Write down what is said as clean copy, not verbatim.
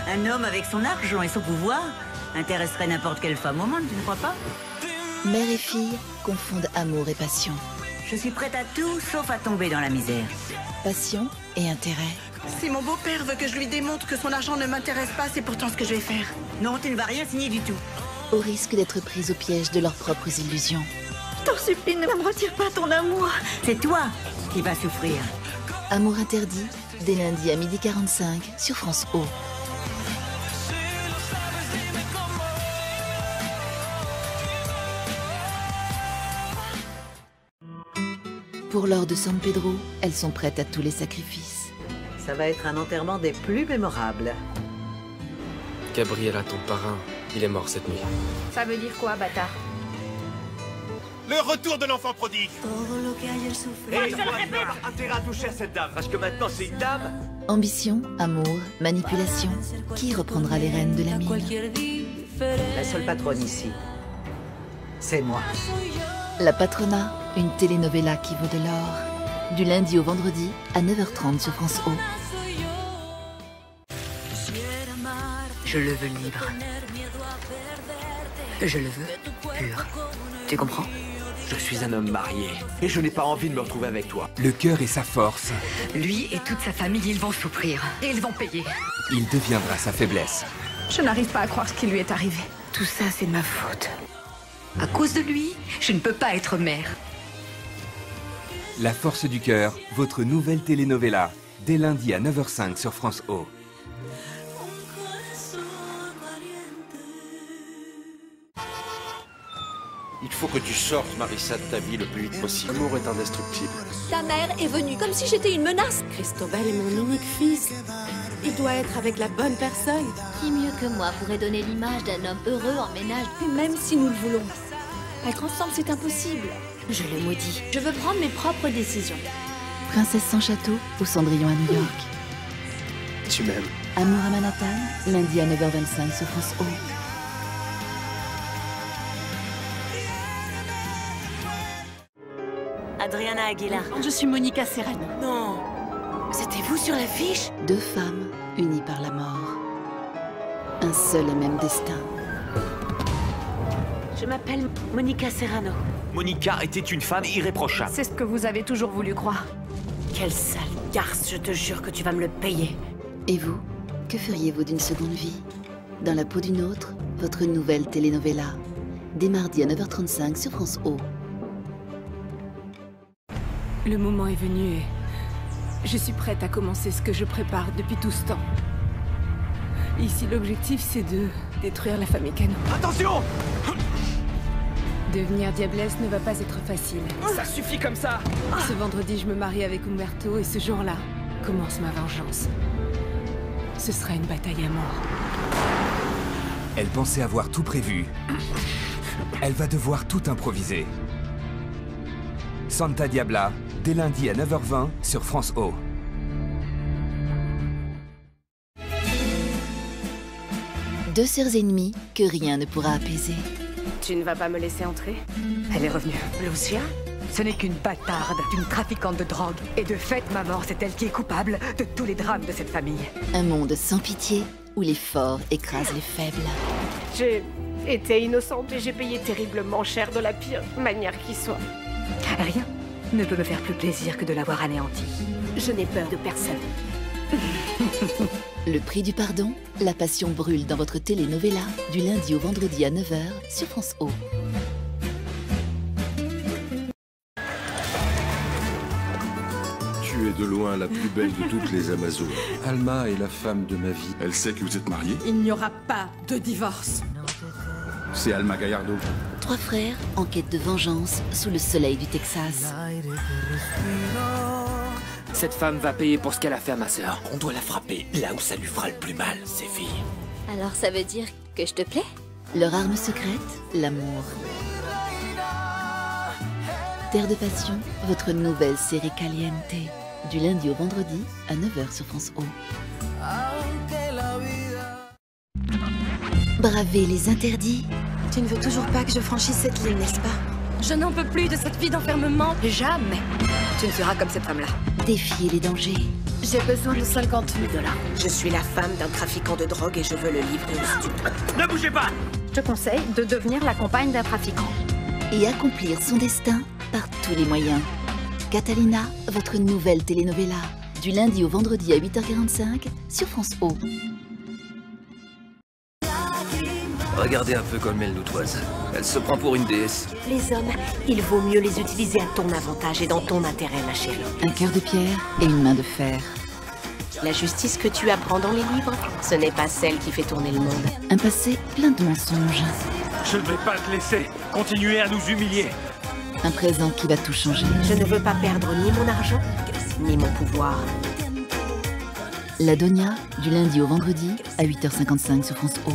Un homme avec son argent et son pouvoir intéresserait n'importe quelle femme au monde, tu ne crois pas? Mère et fille confondent amour et passion. Je suis prête à tout, sauf à tomber dans la misère. Passion et intérêt. Si mon beau-père veut que je lui démontre que son argent ne m'intéresse pas, c'est pourtant ce que je vais faire. Non, tu ne vas rien signer du tout. Au risque d'être prise au piège de leurs propres illusions. T'en supplie, ne me retire pas ton amour. C'est toi qui vas souffrir. Amour interdit, dès lundi à 12h45 sur France O. Pour l'or de San Pedro, elles sont prêtes à tous les sacrifices. Ça va être un enterrement des plus mémorables. Gabriela, ton parrain, il est mort cette nuit. Ça veut dire quoi, bâtard? Le retour de l'enfant prodigue. Et je pas intérêt à toucher à cette dame, parce que maintenant c'est une dame. Ambition, amour, manipulation. Qui reprendra les rênes de la mine? La seule patronne ici, c'est moi. La Patrona, une telenovela qui vaut de l'or. Du lundi au vendredi à 9h30 sur France O. Je le veux libre. Je le veux pur. Tu comprends? Je suis un homme marié, et je n'ai pas envie de me retrouver avec toi. Le cœur est sa force. Lui et toute sa famille, ils vont souffrir. Et ils vont payer. Il deviendra sa faiblesse. Je n'arrive pas à croire ce qui lui est arrivé. Tout ça, c'est de ma faute. À cause de lui, je ne peux pas être mère. La force du cœur, votre nouvelle telenovela, dès lundi à 9h05 sur France O. Il faut que tu sortes, Marissa, de ta vie le plus vite possible. L'amour est indestructible. Ta mère est venue comme si j'étais une menace. Cristobal est mon unique fils. Il doit être avec la bonne personne. Qui mieux que moi pourrait donner l'image d'un homme heureux en ménage? Et même si nous le voulons, être ensemble, c'est impossible. Je le maudis. Je veux prendre mes propres décisions. Princesse sans château ou Cendrillon à New York. Tu m'aimes. Amour à Manhattan, lundi à 9h25 sur France O. Adriana Aguilar. Je suis Monica Serrano. Non. C'était vous sur l'affiche? Deux femmes unies par la mort. Un seul et même destin. Je m'appelle Monica Serrano. Monica était une femme irréprochable. C'est ce que vous avez toujours voulu croire. Quelle sale garce, je te jure que tu vas me le payer. Et vous, que feriez-vous d'une seconde vie? Dans la peau d'une autre, votre nouvelle telenovela. Dès mardi à 9h35 sur France O. Le moment est venu et je suis prête à commencer ce que je prépare depuis tout ce temps. Ici, l'objectif, c'est de détruire la famille Cano. Attention! Devenir diablesse ne va pas être facile. Ça suffit comme ça! Ce vendredi, je me marie avec Umberto et ce jour-là commence ma vengeance. Ce sera une bataille à mort. Elle pensait avoir tout prévu. Elle va devoir tout improviser. Santa Diabla, dès lundi à 9h20 sur France O. Deux sœurs ennemies que rien ne pourra apaiser. Tu ne vas pas me laisser entrer? Elle est revenue. Lucia? Ce n'est qu'une bâtarde, une trafiquante de drogue. Et de fait, ma mort, c'est elle qui est coupable de tous les drames de cette famille. Un monde sans pitié où les forts écrasent les faibles. J'ai été innocente et j'ai payé terriblement cher de la pire manière qui soit. Rien ne peut me faire plus plaisir que de l'avoir anéanti. Je n'ai peur de personne. Le prix du pardon, la passion brûle dans votre telenovela du lundi au vendredi à 9h sur France O. Tu es de loin la plus belle de toutes les Amazones. Alma est la femme de ma vie. Elle sait que vous êtes mariés? Il n'y aura pas de divorce. C'est Alma Gallardo. Trois frères en quête de vengeance sous le soleil du Texas. Cette femme va payer pour ce qu'elle a fait à ma sœur. On doit la frapper là où ça lui fera le plus mal, ses filles. Alors ça veut dire que je te plais? Leur arme secrète, l'amour. Terre de passion, votre nouvelle série Caliente. Du lundi au vendredi à 9h sur France O. Bravez les interdits. Tu ne veux toujours pas que je franchisse cette ligne, n'est-ce pas? Je n'en peux plus de cette vie d'enfermement. Jamais tu ne seras comme cette femme-là. Défiez les dangers. J'ai besoin de 50 000 $. Je suis la femme d'un trafiquant de drogue et je veux le livrer au stupide. Ne bougez pas! Je te conseille de devenir la compagne d'un trafiquant. Et accomplir son destin par tous les moyens. Catalina, votre nouvelle telenovela. Du lundi au vendredi à 8h45 sur France O. Regardez un peu comme elle nous toise. Elle se prend pour une déesse. Les hommes, il vaut mieux les utiliser à ton avantage et dans ton intérêt, ma chérie. Un cœur de pierre et une main de fer. La justice que tu apprends dans les livres, ce n'est pas celle qui fait tourner le monde. Un passé plein de mensonges. Je ne vais pas te laisser continuer à nous humilier. Un présent qui va tout changer. Je ne veux pas perdre ni mon argent, ni mon pouvoir. La Donia, du lundi au vendredi à 8h55 sur France O.